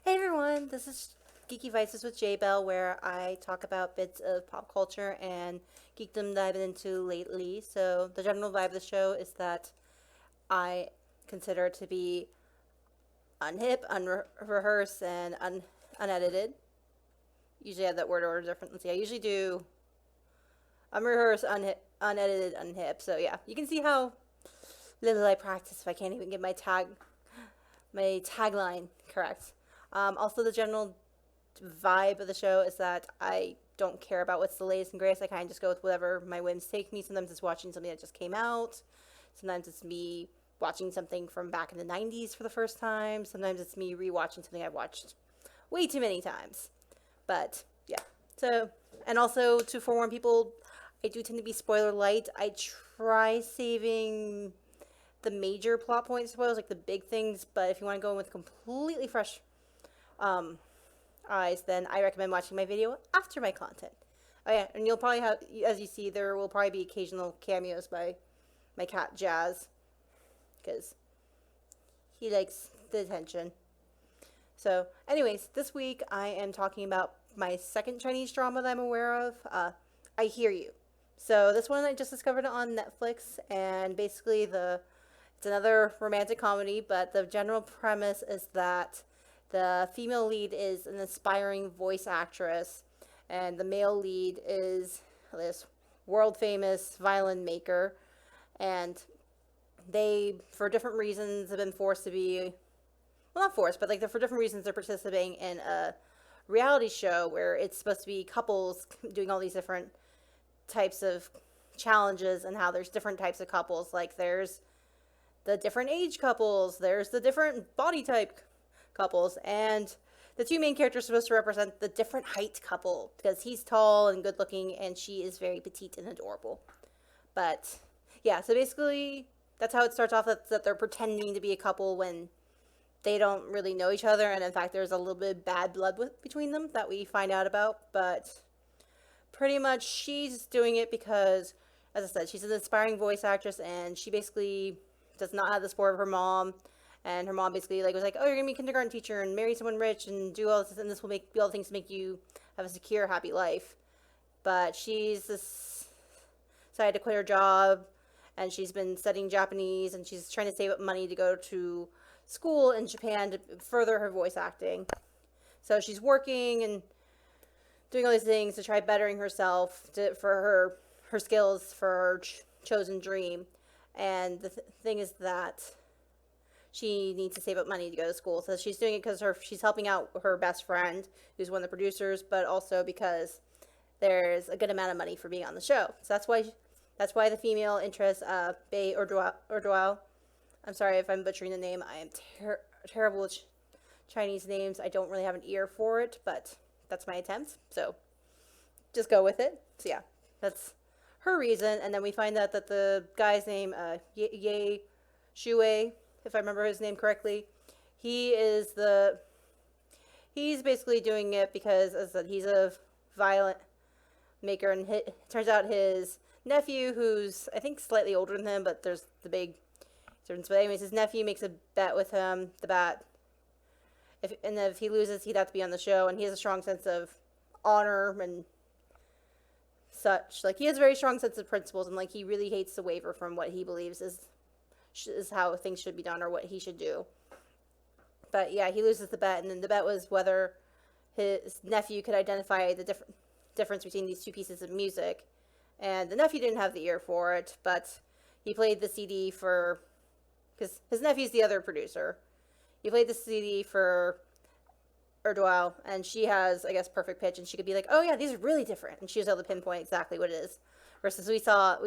Hey everyone, this is Geeky Vices with J-Belle, where I talk about bits of pop culture and geekdom that I've been into lately. So the general vibe of the show is that I consider it to be unhip, unrehearsed, and unedited. Usually I have that word order different. Let's see, I usually do unrehearsed, unedited, unhip. So yeah, you can see how little I practice if I can't even get my tagline correct. Also, the general vibe of the show is that I don't care about what's the latest and greatest. I kind of just go with whatever my whims take me. Sometimes it's watching something that just came out. Sometimes it's me watching something from back in the 90s for the first time. Sometimes it's me rewatching something I've watched way too many times. But yeah. So, and also to forewarn people, I do tend to be spoiler light. I try saving the major plot point spoilers, like the big things, but if you want to go in with completely fresh um, eyes, then I recommend watching my video after my content. Oh yeah, and you'll probably have, as you see, there will probably be occasional cameos by my cat Jazz, because he likes the attention. So, anyways, this week I am talking about my second Chinese drama that I'm aware of. I Hear You. So this one I just discovered on Netflix, and basically it's another romantic comedy, but the general premise is that the female lead is an aspiring voice actress, and the male lead is this world famous violin maker. And they, for different reasons, have been forced to be, well, not forced, but like for different reasons, they're participating in a reality show where it's supposed to be couples doing all these different types of challenges, and how there's different types of couples. Like there's the different age couples, there's the different body type couples, and the two main characters are supposed to represent the different height couple, because he's tall and good looking and she is very petite and adorable. But yeah, so basically that's how it starts off, that they're pretending to be a couple when they don't really know each other, and in fact there's a little bit of bad blood between them that we find out about. But pretty much she's doing it because, as I said, she's an aspiring voice actress, and she basically does not have the support of her mom. And her mom basically was like, "Oh, you're gonna be a kindergarten teacher and marry someone rich and do all this, and this will be all the things to make you have a secure, happy life." But she's decided to quit her job, and she's been studying Japanese, and she's trying to save up money to go to school in Japan to further her voice acting. So she's working and doing all these things to try bettering herself for her skills for her chosen dream. And the thing is that she needs to save up money to go to school. So she's doing it because she's helping out her best friend, who's one of the producers, but also because there's a good amount of money for being on the show. So that's why the female interest, Bei Ordual. I'm sorry if I'm butchering the name. I am terrible with Chinese names. I don't really have an ear for it, but that's my attempt. So just go with it. So yeah, that's her reason. And then we find out that the guy's name, Ye Shui, if I remember his name correctly, he's basically doing it because, as I said, he's a violent maker, and it turns out his nephew, who's I think slightly older than him, but there's the big difference. But anyways, his nephew makes a bet with him. The bet, if he loses, he'd have to be on the show, and he has a strong sense of honor and such. Like he has a very strong sense of principles, and like he really hates to waver from what he believes is how things should be done or what he should do. But yeah, he loses the bet, and then the bet was whether his nephew could identify the difference between these two pieces of music. And the nephew didn't have the ear for it, but he played the CD because his nephew's the other producer. He played the CD for Erdoal, and she has, I guess, perfect pitch, and she could be like, "Oh yeah, these are really different," and she was able to pinpoint exactly what it is. Versus we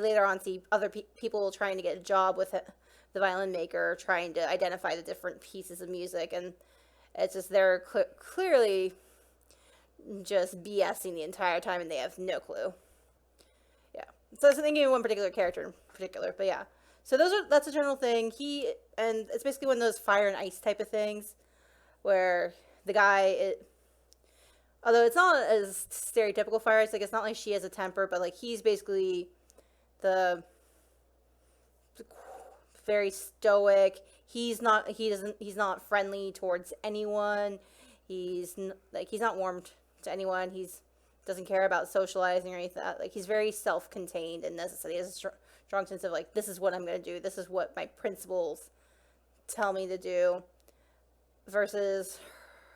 later on see other people trying to get a job with the violin maker, trying to identify the different pieces of music, and it's just they're clearly just BSing the entire time, and they have no clue. Yeah. So I was thinking of one particular character in particular, but yeah. So that's a general thing. And it's basically one of those fire and ice type of things, where the guy, although it's not as stereotypical fire ice, like it's not like she has a temper, but like he's basically the very stoic. He's not friendly towards anyone. he's not warmed to anyone. He's doesn't care about socializing or anything. Like he's very self-contained and necessary. He has a strong sense of like, this is what I'm going to do. This is what my principles tell me to do. Versus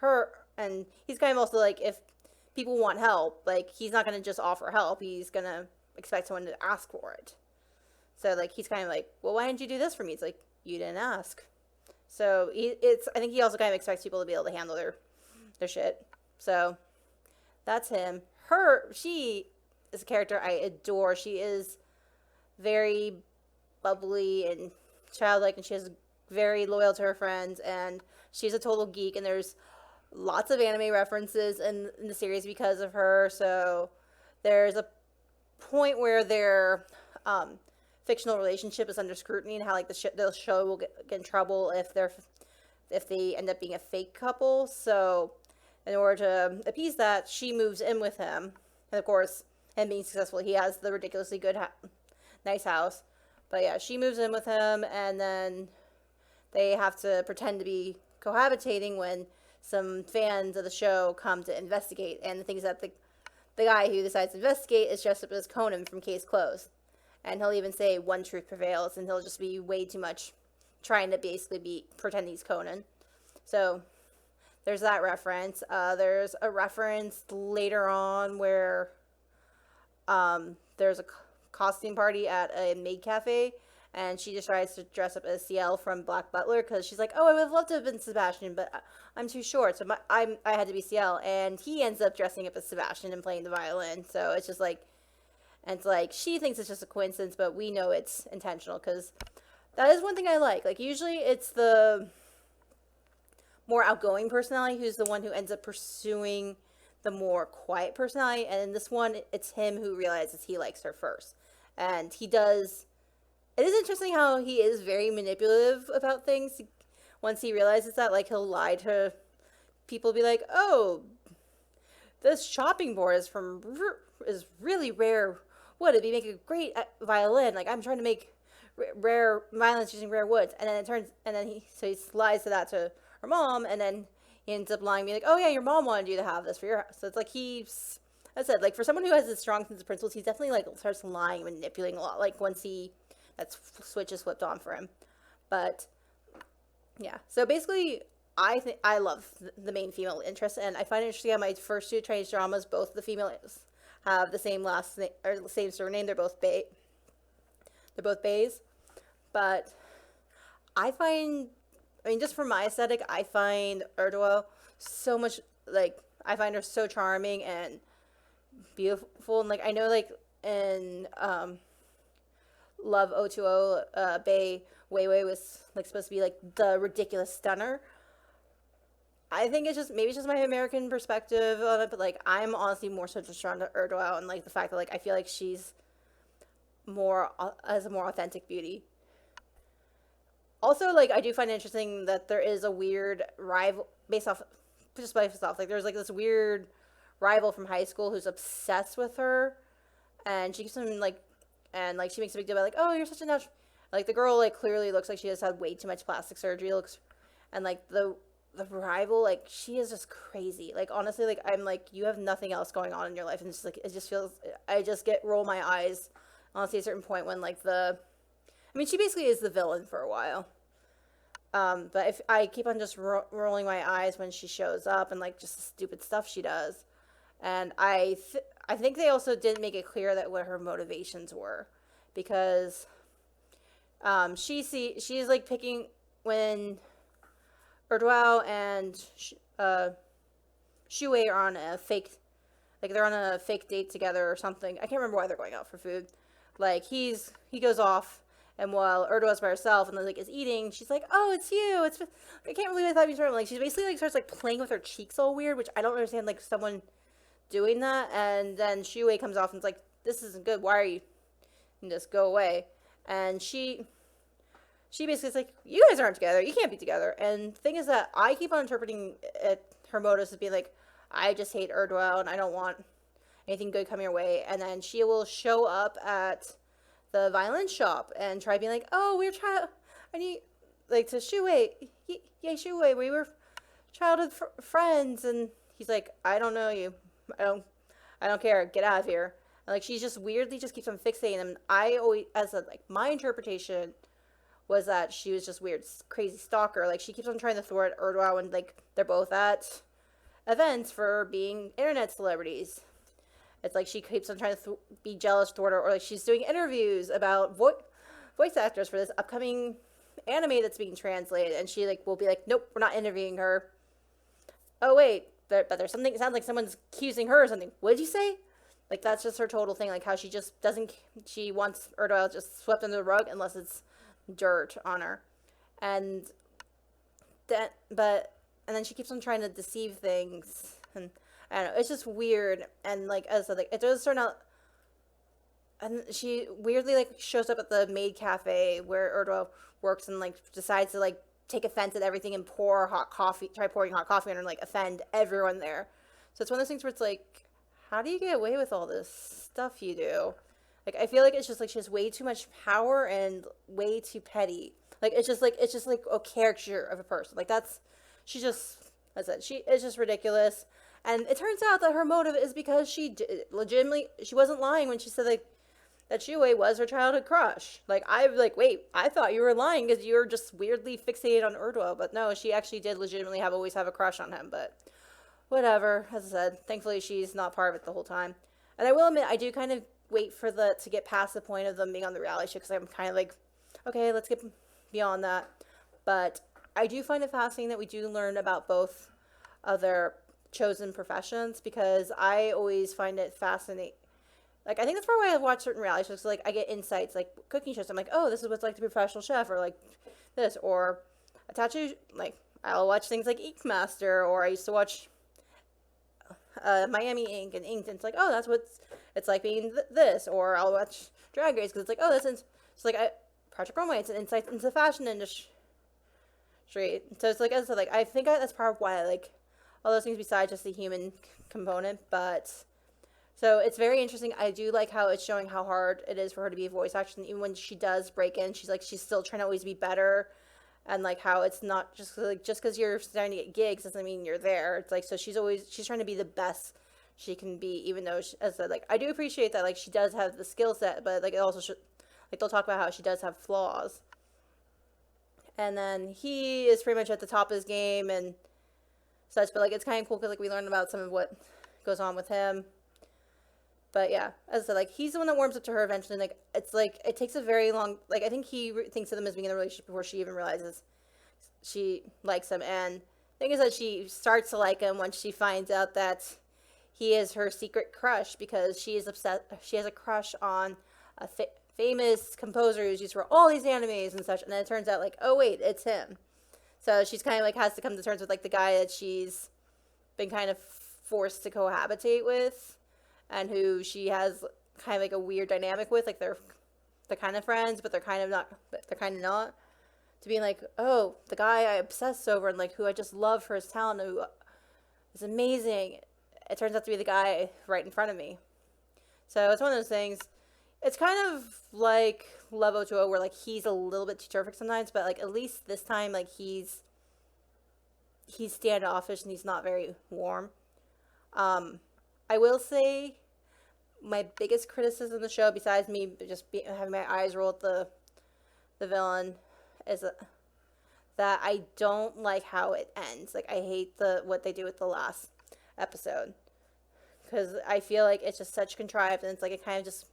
her, and he's kind of also like, if people want help, like he's not going to just offer help. He's going to expect someone to ask for it. So like he's kind of like, well, why didn't you do this for me? It's like, you didn't ask. So I think he also kind of expects people to be able to handle their shit. So that's him. She is a character I adore. She is very bubbly and childlike, and she is very loyal to her friends, and she's a total geek, and there's lots of anime references in the series because of her. So there's a point where their fictional relationship is under scrutiny, and how like the show will get in trouble if they end up being a fake couple. So in order to appease that, she moves in with him, and of course, him being successful, he has the ridiculously good nice house. But yeah, she moves in with him, and then they have to pretend to be cohabitating when some fans of the show come to investigate. And the thing is that the guy who decides to investigate is dressed up as Conan from Case Closed. And he'll even say one truth prevails, and he'll just be way too much trying to basically pretend he's Conan. So there's that reference. There's a reference later on where there's a costume party at a maid cafe, and she just tries to dress up as CL from Black Butler because she's like, oh, I would love to have been Sebastian, but I'm too short, so I had to be CL. And he ends up dressing up as Sebastian and playing the violin. So it's just like, and it's like, she thinks it's just a coincidence, but we know it's intentional, because that is one thing I like. Like, usually it's the more outgoing personality who's the one who ends up pursuing the more quiet personality, and in this one, it's him who realizes he likes her first. And he does. It is interesting how he is very manipulative about things. Once he realizes that, like, he'll lie to people, be like, oh, this chopping board is really rare wood. It'd be making a great violin. Like, I'm trying to make rare violins using rare woods. And then he lies to that to her mom, and then he ends up lying, being like, oh yeah, your mom wanted you to have this for your house. So it's like as I said, like, for someone who has a strong sense of principles, he's definitely like starts lying and manipulating a lot, like once that switch is flipped on for him. But yeah, so basically I love the main female interest, and I find it interesting how my first two Chinese dramas, both the females have the same last name or the same surname. They're both Bays. But just for my aesthetic, I find Erdoel so much, like, I find her so charming and beautiful. And, like, I know, like, in Love O2O, Bei Weiwei was, like, supposed to be, like, the ridiculous stunner. I think maybe it's just my American perspective on it, but, like, I'm honestly more so just drawn to Erdoel, and, like, the fact that, like, I feel like she's has a more authentic beauty. Also, like, I do find it interesting that there is a weird rival based off. Like, there's, like, this weird rival from high school who's obsessed with her, and she keeps him, like, and, like, she makes a big deal about, like, oh, you're such a natural. Like, the girl, like, clearly looks like she has had way too much plastic surgery. And, like, the rival, like, she is just crazy. Like, honestly, like, I'm like, you have nothing else going on in your life, and it's just, like, it just feels, I just roll my eyes, honestly, at a certain point when, like, she basically is the villain for a while. But if I keep on just rolling my eyes when she shows up and, like, just the stupid stuff she does. And I think they also didn't make it clear that what her motivations were, because she's like picking when Erdoel and Shuei are on a fake, like, they're on a fake date together or something. I can't remember why they're going out for food. Like, he goes off, and while Erdoel's by herself and, like, is eating, she's like, oh, it's you. I can't believe I thought you were, like, she's basically, like, starts, like, playing with her cheeks all weird, which I don't understand, like, someone doing that. And then Shuei comes off and is like, this isn't good. Why are you? And just go away. And she basically is like, you guys aren't together. You can't be together. And the thing is that I keep on interpreting her motives as being like, I just hate Erdoel and I don't want anything good coming your way. And then she will show up at the violin shop and try being like, oh, to Shuei. Yeah, Shuei, we were childhood friends, and he's like, I don't know you, I don't, I don't care, get out of here. And like, she's just weirdly just keeps on fixating him. I always, as a, like, my interpretation was that she was just weird, crazy stalker. Like, she keeps on trying to thwart Erdwell when, like, they're both at events for being internet celebrities. It's like she keeps on trying to be jealous toward her, or like she's doing interviews about voice actors for this upcoming anime that's being translated, and she like will be like, nope, we're not interviewing her. Oh wait, but there's something. It sounds like someone's accusing her or something. What did you say? Like, that's just her total thing. Like, how she just doesn't. She wants Erdwell just swept under the rug unless it's dirt on her, and and then she keeps on trying to deceive things, and I don't know, it's just weird. And like, as I said, like, it does turn out, and she weirdly like shows up at the maid cafe where Erdwell works, and like decides to like take offense at everything and try pouring hot coffee on her, and like offend everyone there. So it's one of those things where it's like, how do you get away with all this stuff you do? Like, I feel like it's just like she has way too much power and way too petty. Like, it's just like a caricature of a person. Like, she just, that's it. It's just ridiculous. And it turns out that her motive is because legitimately, she wasn't lying when she said like that Shuei was her childhood crush. Like, wait, I thought you were lying because you were just weirdly fixated on Erdwell. But no, she actually did legitimately always have a crush on him. But whatever, as I said, thankfully she's not part of it the whole time. And I will admit, I do kind of wait for to get past the point of them being on the reality show, because I'm kind of like, okay, let's get beyond that. But I do find it fascinating that we do learn about both of their chosen professions, because I always find it fascinating. Like, I think that's probably why I watch certain reality shows. Like, I get insights, like cooking shows. I'm like, oh, this is what it's like to be a professional chef, or like this, or a tattoo. Like, I'll watch things like Ink Master, or I used to watch Miami Ink and Inked, and it's like, oh, that's what it's like being this. Or I'll watch Drag Race, because it's like, oh, it's like Project Runway. It's an insight into the fashion industry. So it's like, as I said, like, I think that's part of why I like all those things besides just the human component. But so it's very interesting. I do like how it's showing how hard it is for her to be a voice actress, and even when she does break in, she's still trying to always be better. And like how it's not just like, just because you're starting to get gigs doesn't mean you're there. It's like, so she's trying to be the best she can be, even though as I said, like, I do appreciate that, like, she does have the skill set, but like, it also should, like, they'll talk about how she does have flaws. And then he is pretty much at the top of his game and such, but like, it's kind of cool because like we learn about some of what goes on with him. But yeah, as I said, like, he's the one that warms up to her eventually. Like, it's like, it takes a very long, like, I think he thinks of them as being in a relationship before she even realizes she likes him. And the thing is that she starts to like him once she finds out that he is her secret crush, because she is upset. She has a crush on a famous composer who's used for all these animes and such. And then it turns out, like, oh wait, it's him. So she's kind of like has to come to terms with like the guy that she's been kind of forced to cohabitate with, and who she has kind of like a weird dynamic with. Like, they're kind of friends, but they're kind of not. But they're kind of not. To being like, oh, the guy I obsess over and like who I just love for his talent, who is amazing. It turns out to be the guy right in front of me. So it's one of those things. It's kind of like Love O2O, where like he's a little bit too perfect sometimes, but like at least this time, like he's standoffish and he's not very warm. I will say my biggest criticism of the show, besides me just having my eyes roll at the villain, is that I don't like how it ends. Like, I hate what they do with the last episode, because I feel like it's just such contrived, and it's like it kind of just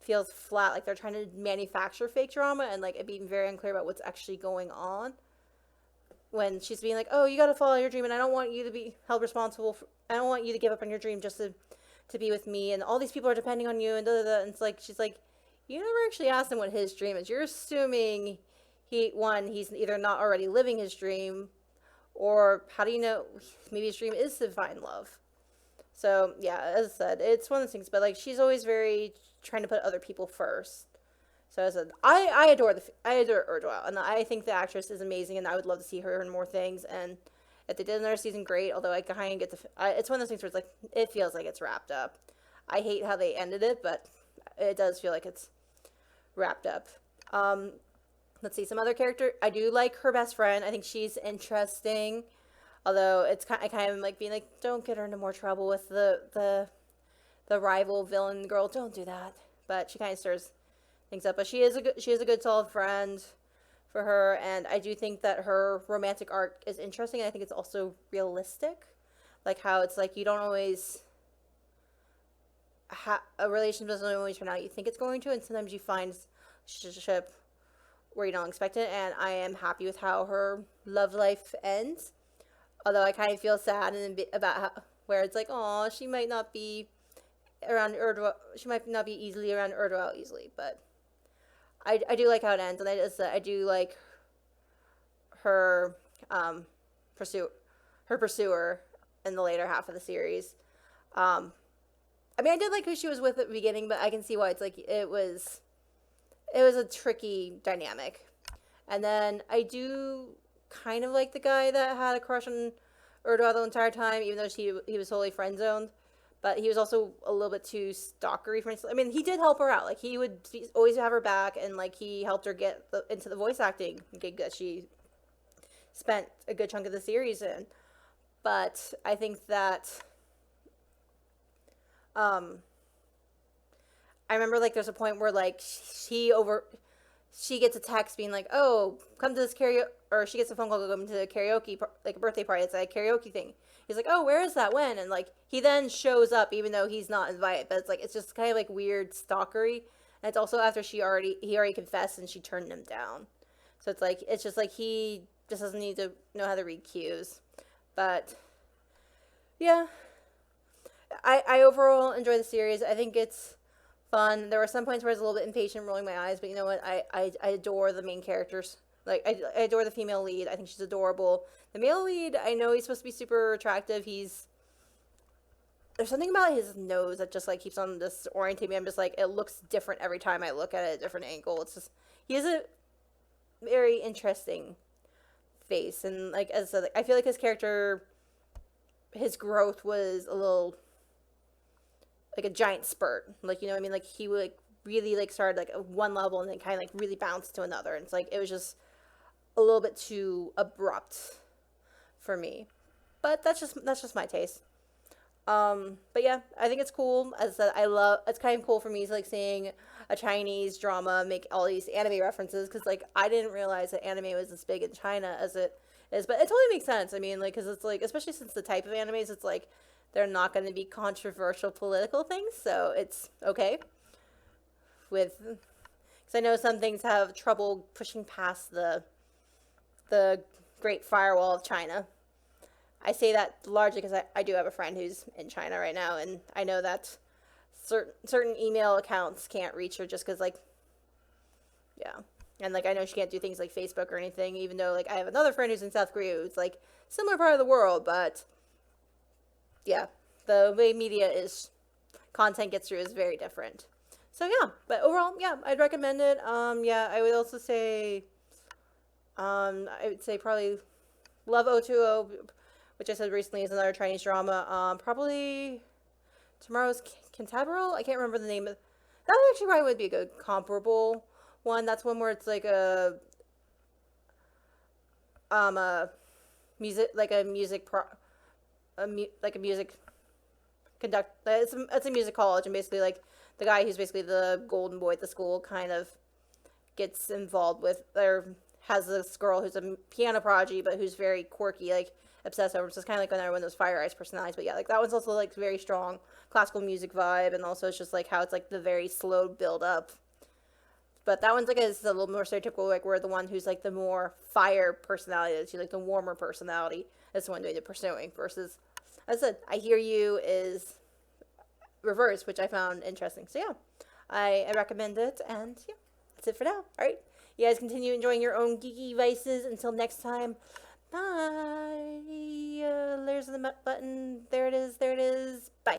feels flat. Like they're trying to manufacture fake drama, and like it being very unclear about what's actually going on. When she's being like, "Oh, you got to follow your dream, and I don't want you to be held responsible. I don't want you to give up on your dream just to be with me, and all these people are depending on you." And da da da. And it's like, she's like, "You never actually asked him what his dream is. You're assuming he's either not already living his dream, or how do you know maybe his dream is to find love?" So yeah, as I said, it's one of those things. But like, she's always very trying to put other people first. So as I said, I adore Erdwell, and I think the actress is amazing, and I would love to see her in more things. And if they did another season, great. Although I kind of get it's one of those things where it's like, it feels like it's wrapped up. I hate how they ended it, but it does feel like it's wrapped up. Let's see, some other character. I do like her best friend. I think she's interesting. Although it's kind of like being like, don't get her into more trouble with the rival villain girl. Don't do that. But she kind of stirs things up. But she is a good solid friend for her, and I do think that her romantic arc is interesting. And I think it's also realistic, like how it's like you don't always a relationship doesn't always turn out you think it's going to, and sometimes you find a relationship where you don't expect it. And I am happy with how her love life ends. Although I kind of feel sad about how, where it's like, oh, she might not be around Erdwa. She might not be easily around Erdwa easily, but I do like how it ends, and I do like her pursue her pursuer in the later half of the series. I mean, I did like who she was with at the beginning, but I can see why it's like it was a tricky dynamic. And then I do kind of like the guy that had a crush on Erdwa the entire time, even though he was totally friend zoned. But he was also a little bit too stalkery for instance. I mean, he did help her out. Like, he would always have her back, and, like, he helped her get into the voice acting gig that she spent a good chunk of the series in. But I think that, I remember, like, there's a point where, like, she gets a text being like, oh, come to this karaoke, or she gets a phone call to come to a karaoke, like, a birthday party. It's like a karaoke thing. He's like, oh, where is that? When? And, like, he then shows up even though he's not invited. But it's like, it's just kind of like weird stalkery. And it's also after he already confessed and she turned him down. So it's just like he just doesn't need to know how to read cues. But yeah, I overall enjoy the series. I think it's fun. There were some points where I was a little bit impatient rolling my eyes, but you know what? I adore the main characters. Like, I adore the female lead. I think she's adorable. The male lead, I know he's supposed to be super attractive. There's something about his nose that just, like, keeps on disorienting me. I'm just like, it looks different every time I look at it at a different angle. It's just, he has a very interesting face. And, like, as I said, I feel like his character, his growth was a little, like, a giant spurt. Like, you know what I mean? Like, he would, like, really, like, started, like, at one level and then kind of, like, really bounced to another. And it's like, it was just a little bit too abrupt for me. But that's just my taste. But yeah, I think it's cool. As I said, it's kind of cool for me to, like, seeing a Chinese drama make all these anime references, because, like, I didn't realize that anime was as big in China as it is, but it totally makes sense. I mean, like, because it's like, especially since the type of animes, it's like they're not going to be controversial political things, so it's okay with, because I know some things have trouble pushing past the Great Firewall of China. I say that largely because I do have a friend who's in China right now, and I know that certain email accounts can't reach her just because, like, yeah. And, like, I know she can't do things like Facebook or anything, even though, like, I have another friend who's in South Korea who's, like, similar part of the world, but, yeah. The way content gets through is very different. So, yeah. But overall, yeah, I'd recommend it. Yeah, I would also say, I would say probably Love 020, which I said recently is another Chinese drama. Probably Tomorrow's Cantabile. I can't remember the name of. That actually probably would be a good comparable one. That's one where it's like a music, like a music like a music conduct. It's a music college, and basically, like, the guy who's basically the golden boy at the school kind of gets involved with, or has this girl who's a piano prodigy, but who's very quirky, like, obsessed over. So it's kind of like another one of those Fire Eyes personalities. But yeah, like, that one's also, like, very strong classical music vibe, and also it's just like how it's like the very slow build up. But that one's like is a little more stereotypical, like, where the one who's like the more fire personality, is like the warmer personality, is the one doing the pursuing, versus, as I said, I Hear You is reverse, which I found interesting. So yeah, I recommend it, and yeah, that's it for now. All right, you guys continue enjoying your own geeky vices. Until next time, bye. There's the button. There it is. Bye.